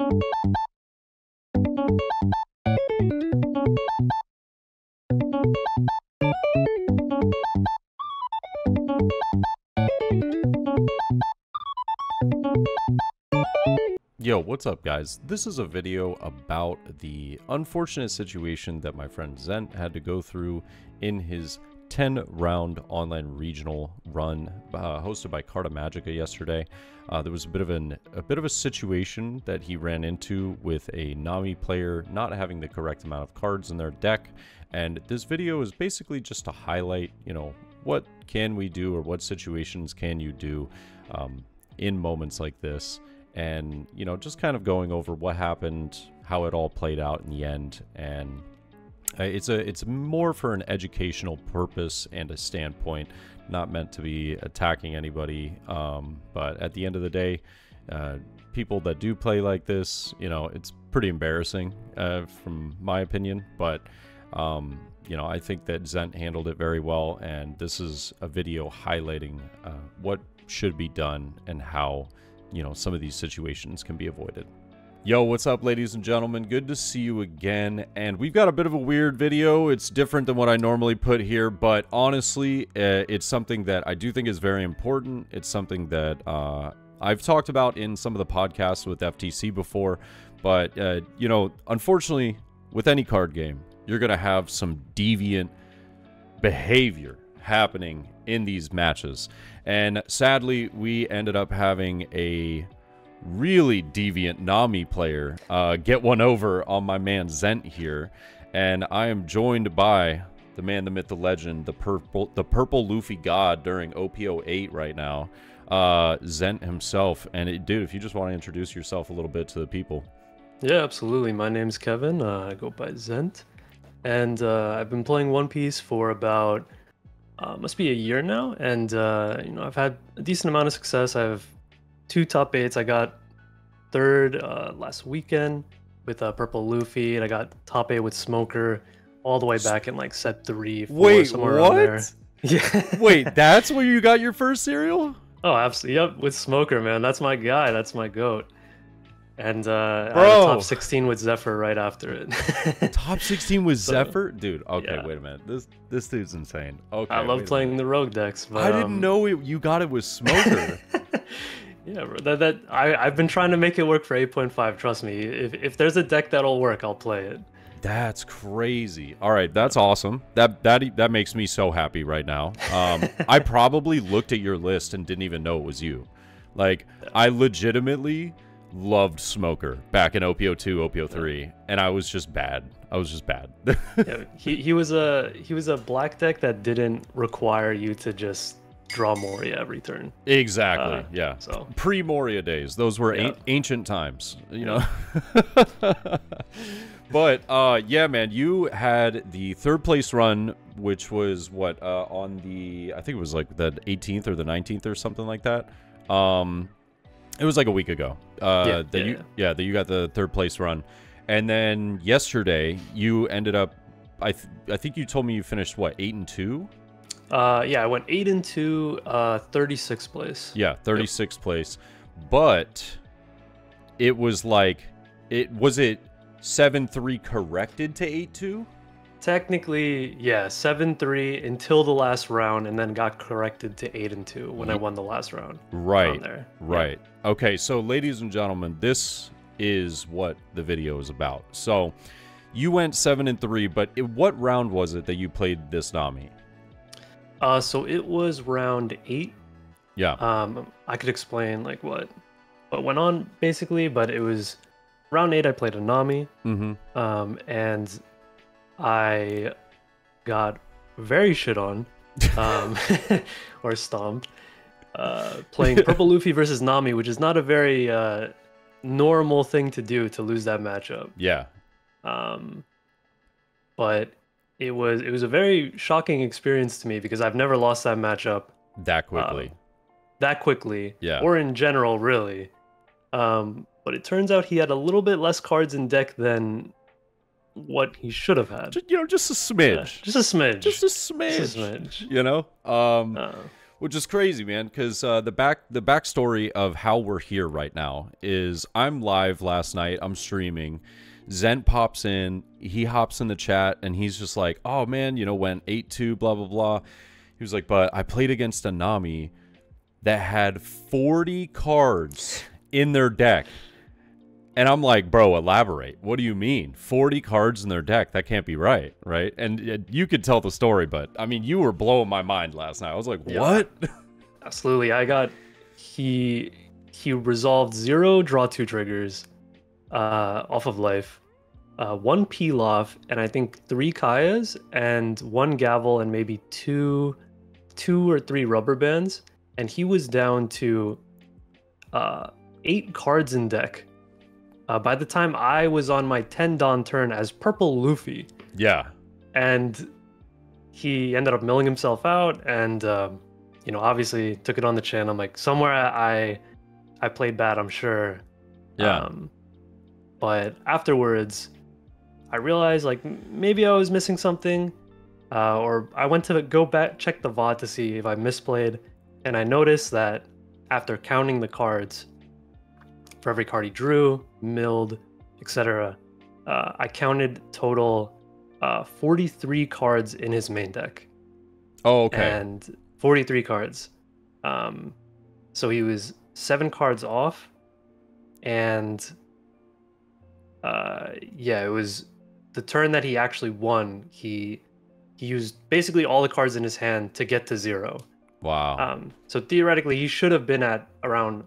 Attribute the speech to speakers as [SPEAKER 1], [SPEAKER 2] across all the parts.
[SPEAKER 1] Yo, what's up guys? This is a video about the unfortunate situation that my friend Zent had to go through in his 10-round online regional run hosted by Carta Magica yesterday. There was a bit of a situation that he ran into with a Nami player not having the correct amount of cards in their deck, and this video is basically just to highlight, you know, what can we do or what situations can you do in moments like this. And, you know, just kind of going over what happened, how it all played out in the end. And it's more for an educational purpose and a standpoint, not meant to be attacking anybody. But at the end of the day, people that do play like this, you know, it's pretty embarrassing from my opinion. But, you know, I think that Zent handled it very well. And this is a video highlighting what should be done and how, you know, some of these situations can be avoided. Yo, what's up ladies and gentlemen? Good to see you again. And we've got a bit of a weird video. It's different than what I normally put here, but honestly, it's something that I do think is very important. It's something that I've talked about in some of the podcasts with FTC before, but you know, unfortunately, with any card game, you're gonna have some deviant behavior happening in these matches. And sadly, we ended up having a really deviant Nami player get one over on my man Zent here. And I am joined by the man, the myth, the legend, the purple Luffy god during OPO 8 right now, Zent himself. And dude, if you just want to introduce yourself a little bit to the people.
[SPEAKER 2] Yeah, absolutely. My name's Kevin. I go by Zent. And I've been playing One Piece for about must be a year now, and you know, I've had a decent amount of success. I have 2 top 8s. I got 3rd last weekend with Purple Luffy, and I got top 8 with Smoker all the way back in like set 3, 4,
[SPEAKER 1] wait,
[SPEAKER 2] somewhere
[SPEAKER 1] what?
[SPEAKER 2] around there. Yeah.
[SPEAKER 1] Wait, that's where you got your first cereal?
[SPEAKER 2] Oh, absolutely. Yep, with Smoker, man. That's my guy. That's my goat. And I had a top 16 with Zephyr right after it.
[SPEAKER 1] Top 16 with Zephyr? Dude, okay, yeah. Wait a minute. This dude's insane. Okay,
[SPEAKER 2] I love playing the rogue decks. But,
[SPEAKER 1] I didn't know you got it with Smoker.
[SPEAKER 2] Yeah, bro, I've been trying to make it work for 8.5. Trust me. If there's a deck that'll work, I'll play it. That's
[SPEAKER 1] crazy. All right, that's awesome. That makes me so happy right now. I probably looked at your list and didn't even know it was you. Like, I legitimately loved Smoker back in OPO 2, OPO 3, and I was just bad.
[SPEAKER 2] Yeah, he was a black deck that didn't require you to just draw Moria every turn.
[SPEAKER 1] Exactly. Yeah.
[SPEAKER 2] So
[SPEAKER 1] pre-Moria days, those were ancient times, you know. But yeah, man, you had the 3rd place run, which was what on the, I think it was like the 18th or the 19th or something like that. It was like a week ago that you got the 3rd place run. And then yesterday you ended up, I think you told me you finished what, 8-2?
[SPEAKER 2] Yeah, I went 8-2, 36th place.
[SPEAKER 1] Yeah, 36th place. But it was like, was it 7-3 corrected to 8-2?
[SPEAKER 2] Technically, yeah, 7-3 until the last round, and then got corrected to 8-2 when I won the last round.
[SPEAKER 1] Right, right. Yeah. Okay, so ladies and gentlemen, this is what the video is about. So you went 7-3, but what round was it that you played this Nami?
[SPEAKER 2] So it was round 8.
[SPEAKER 1] Yeah.
[SPEAKER 2] I could explain like what went on basically, but it was round 8. I played a Nami, and I got very shit on, or stomped, playing Purple Luffy versus Nami, which is not a very normal thing to do to lose that matchup.
[SPEAKER 1] Yeah.
[SPEAKER 2] But it was a very shocking experience to me because I've never lost that matchup
[SPEAKER 1] that quickly.
[SPEAKER 2] Yeah. Or in general, really. But it turns out he had a little bit less cards in deck than what he should have had.
[SPEAKER 1] You know, just a smidge.
[SPEAKER 2] Yeah, just a smidge.
[SPEAKER 1] Just a smidge. You know? Which is crazy, man, because the backstory of how we're here right now is I'm live last night. I'm streaming. Zent pops in. He hops in the chat, and he's just like, oh, man, you know, went 8-2, blah, blah, blah. He was like, but I played against a Nami that had 40 cards in their deck. And I'm like, bro, elaborate. What do you mean? 40 cards in their deck? That can't be right, right? And you could tell the story, but, I mean, you were blowing my mind last night. I was like, what?
[SPEAKER 2] Absolutely. He resolved 0, draw 2 triggers off of life, 1 Pilaf, and I think 3 Kayas, and 1 Gavel, and maybe two or 3 rubber bands. And he was down to 8 cards in deck. By the time I was on my 10 Dawn turn as Purple Luffy.
[SPEAKER 1] Yeah.
[SPEAKER 2] And he ended up milling himself out, and you know, obviously took it on the chin. I'm like, somewhere I played bad, I'm sure.
[SPEAKER 1] Yeah.
[SPEAKER 2] But afterwards, I realized like maybe I was missing something, or I went to go back check the VOD to see if I misplayed, and I noticed that after counting the cards, for every card he drew, milled, etc., I counted total 43 cards in his main deck.
[SPEAKER 1] Oh, okay.
[SPEAKER 2] And 43 cards. So he was 7 cards off, and yeah, it was the turn that he actually won. He used basically all the cards in his hand to get to 0.
[SPEAKER 1] Wow.
[SPEAKER 2] So theoretically, he should have been at around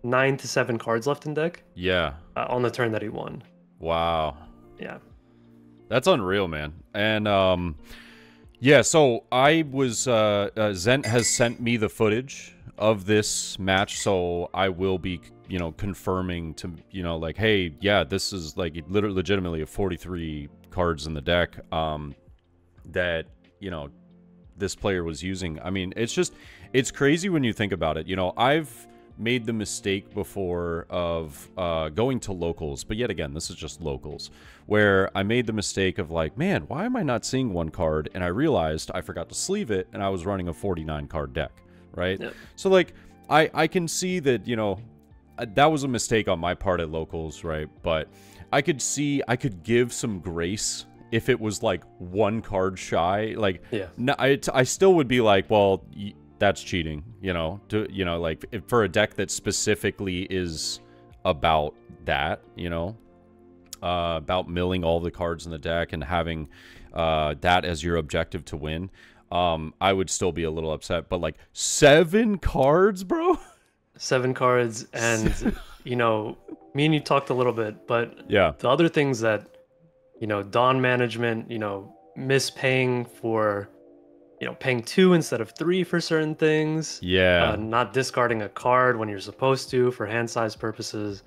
[SPEAKER 2] 9 to 7 cards left in deck.
[SPEAKER 1] Yeah.
[SPEAKER 2] On the turn that he won.
[SPEAKER 1] Wow.
[SPEAKER 2] Yeah.
[SPEAKER 1] That's unreal, man. And yeah, so I was Zent has sent me the footage of this match, so I will be, you know, confirming to, you know, like, hey, yeah, this is like literally legitimately a 43 cards in the deck that, you know, this player was using. I mean, it's crazy when you think about it. You know, I've made the mistake before of going to locals, but yet again, this is just locals, where I made the mistake of like, man, why am I not seeing one card? And I realized I forgot to sleeve it, and I was running a 49 card deck, right? Yep. So like, I can see that, you know, that was a mistake on my part at locals, right? But I could see, I could give some grace if it was like 1 card shy. Like, yeah, I still would be like, well, that's cheating, you know, like for a deck that specifically is about that, you know, about milling all the cards in the deck and having that as your objective to win. I would still be a little upset, but like 7 cards, bro. 7 cards, and you know, me and you talked a little bit, but yeah, the other things that, you know, Dawn management, you know, mispaying for, you know, paying 2 instead of 3 for certain things. Yeah. Not discarding a card when you're supposed to for hand size purposes.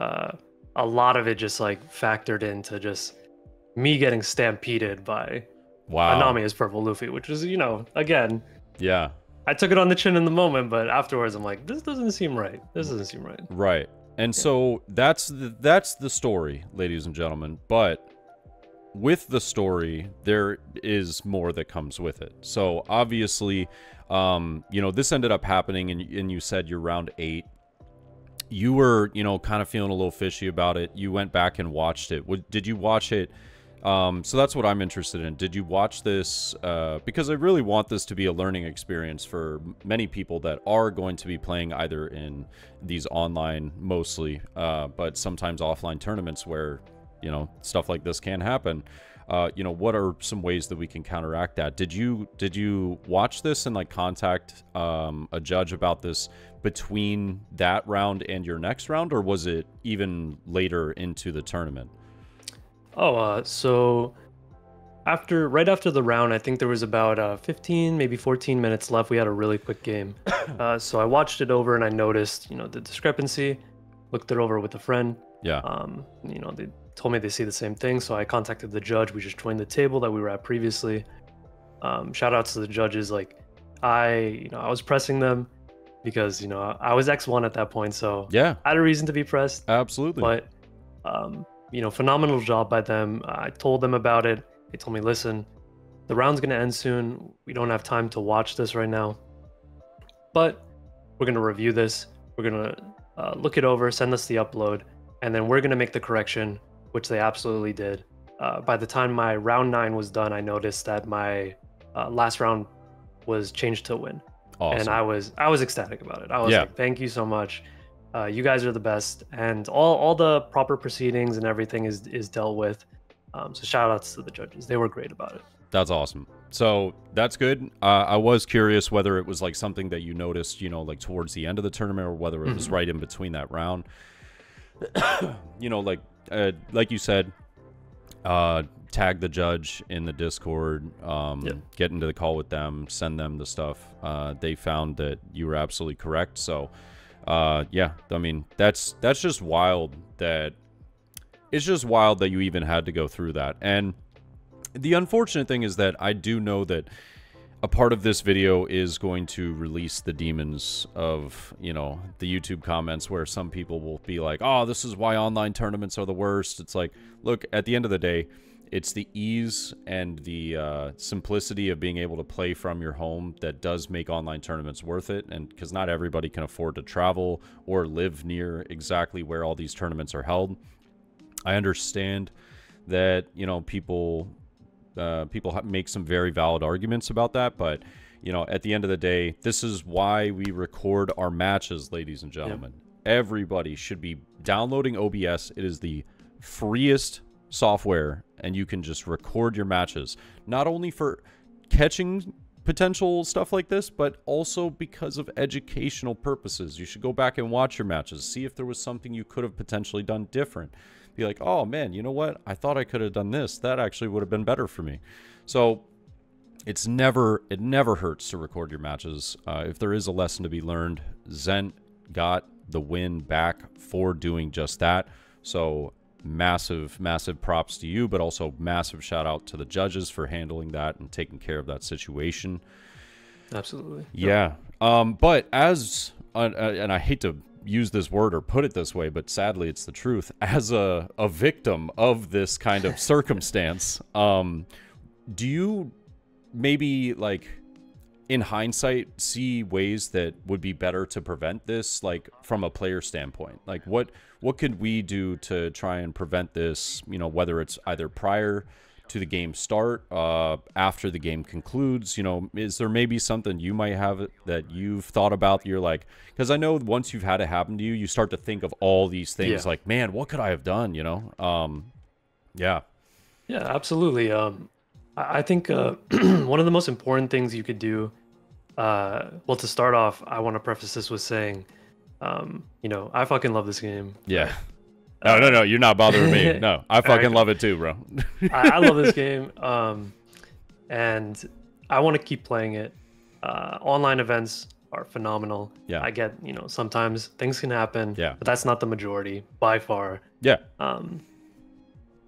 [SPEAKER 1] A lot of it just like factored into just me getting stampeded by Nami as Purple Luffy, which is, you know, again, yeah, I took it on the chin in the moment, but afterwards I'm like, this doesn't seem right. This doesn't seem right. Right. And yeah, so that's the story, ladies and gentlemen. But with the story, there is more that comes with it. So obviously, you know, this ended up happening, and you said you're round 8. You were, you know, kind of feeling a little fishy about it. You went back and watched it. Did you watch it? So that's what I'm interested in. Did you watch this? Because I really want this to be a learning experience for many people that are going to be playing either in these online, mostly, but sometimes offline tournaments where, you know, stuff like this can happen. You know, what are some ways that we can counteract that? Did you watch this and like contact a judge about this between that round and your next round, or was it even later into the tournament? Oh, so right after the round, I think there was about 15, maybe 14 minutes left. We had a really quick game. So I watched it over and I noticed, you know, the discrepancy, looked it over with a friend. Yeah. You know, they told me they see the same thing. So I contacted the judge. We just joined the table that we were at previously. Shout outs to the judges. Like I was pressing them because, you know, I was X1 at that point. So yeah, I had a reason to be pressed. Absolutely. But, you know, phenomenal job by them. I told them about it. They told me, listen, the round's going to end soon. We don't have time to watch this right now.
[SPEAKER 2] but we're going to review this. We're going to look it over, send us the upload, and then we're going to make the correction, which they absolutely did. By the time my round 9 was done, I noticed that my last round was changed to win.
[SPEAKER 1] Awesome.
[SPEAKER 2] And I was ecstatic about it. I was like, thank you so much. You guys are the best. And all the proper proceedings and everything is dealt with. So shout outs to the judges. They were great about it.
[SPEAKER 1] That's awesome. So that's good. I was curious whether it was like something that you noticed, you know, like towards the end of the tournament, or whether it was right in between that round. You know, like you said, tag the judge in the Discord, get into the call with them, send them the stuff. They found that you were absolutely correct. So, yeah, I mean, that's just wild that it's just wild that you even had to go through that. And the unfortunate thing is that I do know that a part of this video is going to release the demons of, you know, the YouTube comments, where some people will be like, oh, this is why online tournaments are the worst. It's like, look, at the end of the day, it's the ease and the simplicity of being able to play from your home that does make online tournaments worth it. And because not everybody can afford to travel or live near exactly where all these tournaments are held. I understand that, you know, people make some very valid arguments about that, but, you know, at the end of the day, this is why we record our matches, ladies and gentlemen. Everybody should be downloading OBS. It is the freest software, and you can just record your matches, not only for catching potential stuff like this, but also because of educational purposes. You should go back and watch your matches, see if there was something you could have potentially done different. Be like, oh man, you know what, I thought I could have done this, that actually would have been better for me. So it never hurts to record your matches. If there is a lesson to be learned, Zent got the win back for doing just that. So massive props to you, but also massive shout out to the judges for handling that and taking care of that situation.
[SPEAKER 2] Absolutely.
[SPEAKER 1] Yeah. But as and I hate to use this word or put it this way, but sadly it's the truth, as a victim of this kind of circumstance, do you maybe, like, in hindsight, see ways that would be better to prevent this, like from a player standpoint? Like what could we do to try and prevent this, you know, whether it's either prior to the game start, after the game concludes? You know, is there maybe something you might have that you've thought about that you're like, because I know once you've had it happen to you, you start to think of all these things, like, man, what could I have done, you know? Yeah,
[SPEAKER 2] absolutely. I think one of the most important things you could do, well, to start off, I want to preface this with saying, you know, I fucking love this game.
[SPEAKER 1] Yeah. No, you're not bothering me. No, I fucking love it too, bro.
[SPEAKER 2] I love this game, and I want to keep playing it. Online events are phenomenal.
[SPEAKER 1] Yeah.
[SPEAKER 2] I get, you know, sometimes things can happen.
[SPEAKER 1] Yeah.
[SPEAKER 2] But that's not the majority by far.
[SPEAKER 1] Yeah.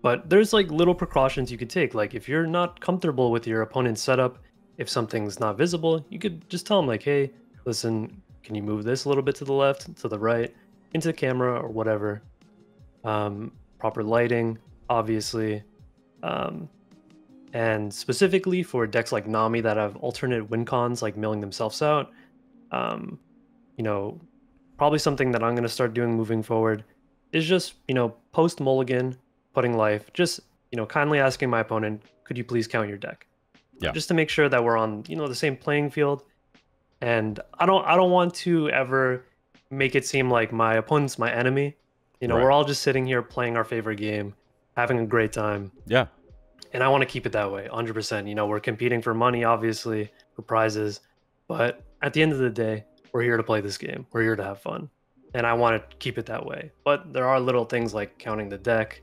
[SPEAKER 2] But there's like little precautions you could take. Like if you're not comfortable with your opponent's setup, if something's not visible, you could just tell them like, hey, listen, can you move this a little bit to the left, to the right, into the camera or whatever. Proper lighting, obviously. And specifically for decks like Nami that have alternate win cons, like milling themselves out, you know, probably something that I'm going to start doing moving forward is just, you know, post mulligan, putting life, just, you know, kindly asking my opponent, could you please count your deck?
[SPEAKER 1] Yeah.
[SPEAKER 2] Just to make sure that we're on, you know, the same playing field. And I don't want to ever make it seem like my opponent's my enemy. You know, we're all just sitting here playing our favorite game, having a great time.
[SPEAKER 1] Yeah.
[SPEAKER 2] And I want to keep it that way, 100%. You know, we're competing for money, obviously, for prizes. But at the end of the day, we're here to play this game. We're here to have fun. And I want to keep it that way. But there are little things like counting the deck,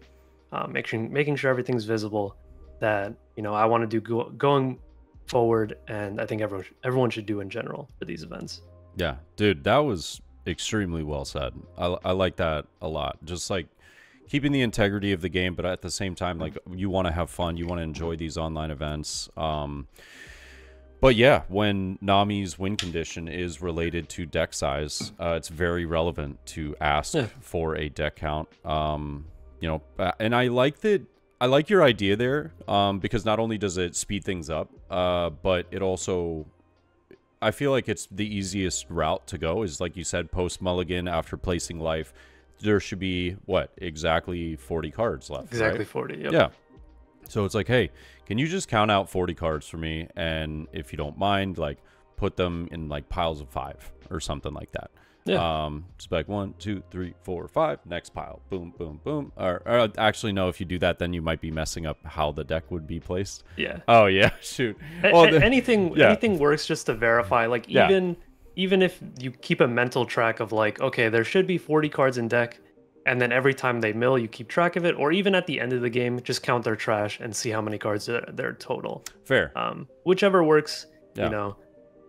[SPEAKER 2] making sure everything's visible, that, you know, I want to do going forward. And I think everyone should do in general for these events.
[SPEAKER 1] Yeah, dude, that was extremely well said. I like that a lot. Just like keeping the integrity of the game, but at the same time, like, you want to have fun, you want to enjoy these online events. But yeah, when Nami's win condition is related to deck size, it's very relevant to ask for a deck count. You know, and I like that. I like your idea there, because not only does it speed things up, but it also I feel like it's the easiest route to go is, like you said, post mulligan after placing life. There should be, what, exactly 40 cards left,
[SPEAKER 2] Exactly
[SPEAKER 1] right?
[SPEAKER 2] 40, yep.
[SPEAKER 1] Yeah. So it's like, hey, can you just count out 40 cards for me? And if you don't mind, like, put them in, like, piles of 5 or something like that.
[SPEAKER 2] Yeah.
[SPEAKER 1] Just like 1, 2, 3, 4, 5. Next pile. Boom, boom, boom. Or actually, no, if you do that, then you might be messing up how the deck would be placed.
[SPEAKER 2] Yeah.
[SPEAKER 1] Oh, yeah. Shoot.
[SPEAKER 2] Anything works just to verify. Like,
[SPEAKER 1] Yeah.
[SPEAKER 2] even if you keep a mental track of like, okay, there should be 40 cards in deck, and then every time they mill, you keep track of it, or even at the end of the game, just count their trash and see how many cards are there total.
[SPEAKER 1] Fair.
[SPEAKER 2] Whichever works,
[SPEAKER 1] Yeah.
[SPEAKER 2] you know.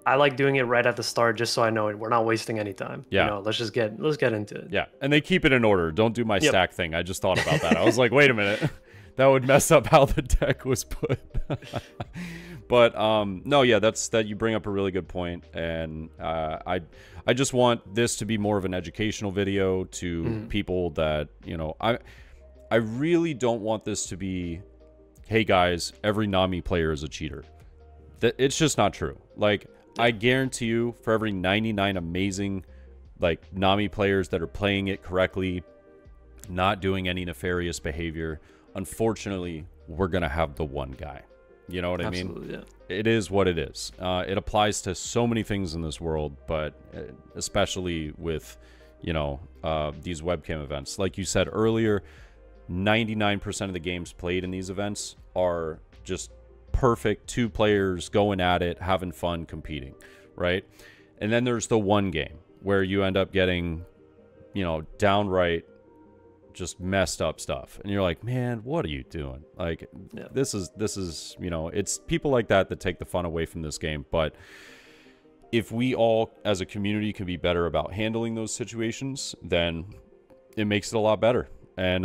[SPEAKER 2] I like doing it right at the start just so I know we're not wasting any time.
[SPEAKER 1] Yeah.
[SPEAKER 2] You know, let's get into it.
[SPEAKER 1] Yeah. And they keep it in order. Don't do my
[SPEAKER 2] Yep.
[SPEAKER 1] stack thing. I just thought about that. I was like, wait a minute. That would mess up how the deck was put. But no, yeah, that you bring up a really good point, and I just want this to be more of an educational video to people that, you know, I really don't want this to be, hey guys, every Nami player is a cheater. It's just not true. Like, I guarantee you, for every 99 amazing, like, Nami players that are playing it correctly, not doing any nefarious behavior, unfortunately, we're going to have the one guy. You know what I mean?
[SPEAKER 2] Absolutely, yeah.
[SPEAKER 1] It is what it is. It applies to so many things in this world, but especially with, you know, these webcam events. Like you said earlier, 99% of the games played in these events are just perfect, 2 players going at it, having fun, competing, right? And then there's the one game where you end up getting, you know, downright just messed up stuff, and you're like, man, what are you doing? Like,
[SPEAKER 2] yeah.
[SPEAKER 1] this is, you know, it's people like that that take the fun away from this game. But if we all as a community can be better about handling those situations, then it makes it a lot better. And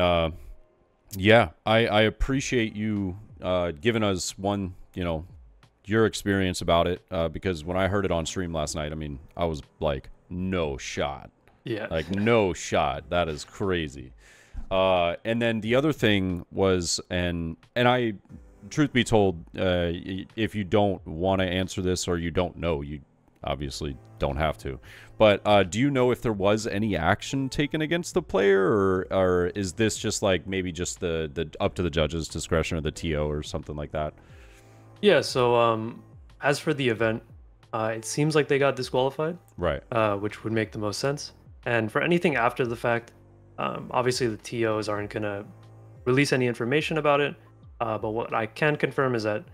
[SPEAKER 1] yeah, I appreciate you giving us one, you know, your experience about it, because when I heard it on stream last night, I mean, I was like, no shot.
[SPEAKER 2] Yeah.
[SPEAKER 1] Like, no shot. That is crazy. And then the other thing was, and I, truth be told, if you don't want to answer this or you don't know, you obviously don't have to. But do you know if there was any action taken against the player, or is this just like maybe just the up to the judge's discretion or the TO or something like that?
[SPEAKER 2] Yeah. So as for the event, it seems like they got disqualified,
[SPEAKER 1] Right.
[SPEAKER 2] which would make the most sense. And for anything after the fact, obviously the TOs aren't going to release any information about it. But what I can confirm is that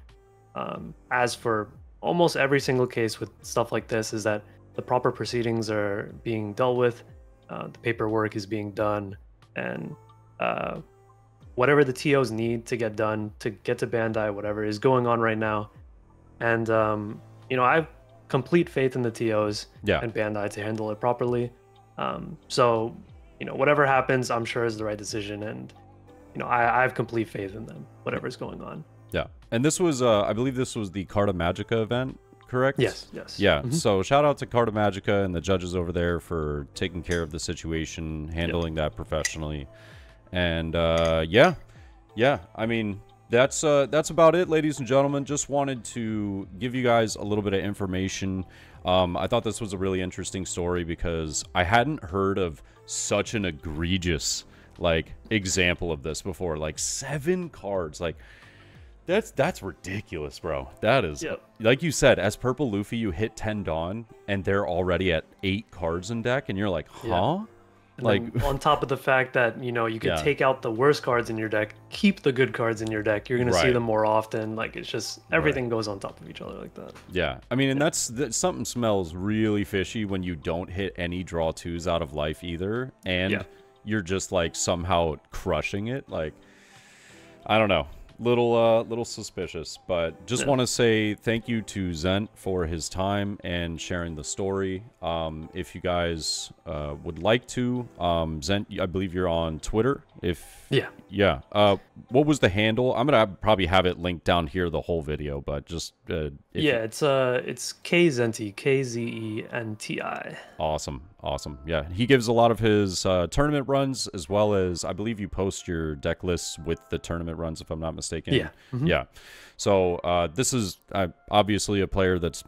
[SPEAKER 2] as for almost every single case with stuff like this, is that the proper proceedings are being dealt with, the paperwork is being done, and whatever the TOs need to get done to get to Bandai, whatever is going on right now. And, you know, I have complete faith in the TOs and Bandai to handle it properly. So, you know, whatever happens, I'm sure is the right decision. And, you know, I have complete faith in them, whatever's going on.
[SPEAKER 1] Yeah. And this was, I believe this was the Carta Magica event, correct?
[SPEAKER 2] Yes.
[SPEAKER 1] Yeah. So shout out to Carta Magica and the judges over there for taking care of the situation, handling that professionally. And yeah. I mean, that's about it, ladies and gentlemen. Just wanted to give you guys a little bit of information. I thought this was a really interesting story because I hadn't heard of such an egregious, like, example of this before. Like, 7 cards, like, that's ridiculous, bro. That is, like you said, as Purple Luffy, you hit 10 Dawn and they're already at 8 cards in deck, and you're like, huh?
[SPEAKER 2] Yeah. Like, on top of the fact that, you know, you could take out the worst cards in your deck, keep the good cards in your deck, you're going to see them more often. Like, it's just, everything goes on top of each other like that.
[SPEAKER 1] Yeah. I mean, and that's something smells really fishy when you don't hit any draw 2s out of life either, and you're just, like, somehow crushing it. Like, I don't know. Little suspicious, but just want to say thank you to Zent for his time and sharing the story. If you guys would like to, Zent, I believe you're on Twitter. What was the handle? I'm gonna probably have it linked down here, the whole video, but just it's
[SPEAKER 2] KZenti, KZENTI.
[SPEAKER 1] Awesome. Yeah, he gives a lot of his tournament runs, as well as I believe you post your deck lists with the tournament runs, if I'm not mistaken.
[SPEAKER 2] Yeah.
[SPEAKER 1] Yeah. So this is obviously a player that's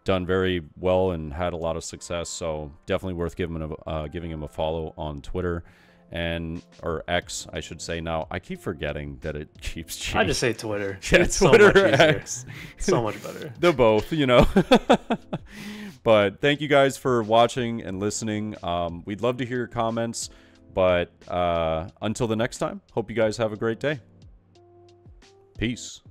[SPEAKER 1] done very well and had a lot of success. So definitely worth giving him a follow on Twitter. Or X, I should say. Now I keep forgetting that it keeps changing.
[SPEAKER 2] I just say Twitter.
[SPEAKER 1] Yeah,
[SPEAKER 2] it's
[SPEAKER 1] Twitter,
[SPEAKER 2] so much easier.
[SPEAKER 1] X.
[SPEAKER 2] So much better.
[SPEAKER 1] They're both, you know. But thank you guys for watching and listening. We'd love to hear your comments. But until the next time, hope you guys have a great day. Peace.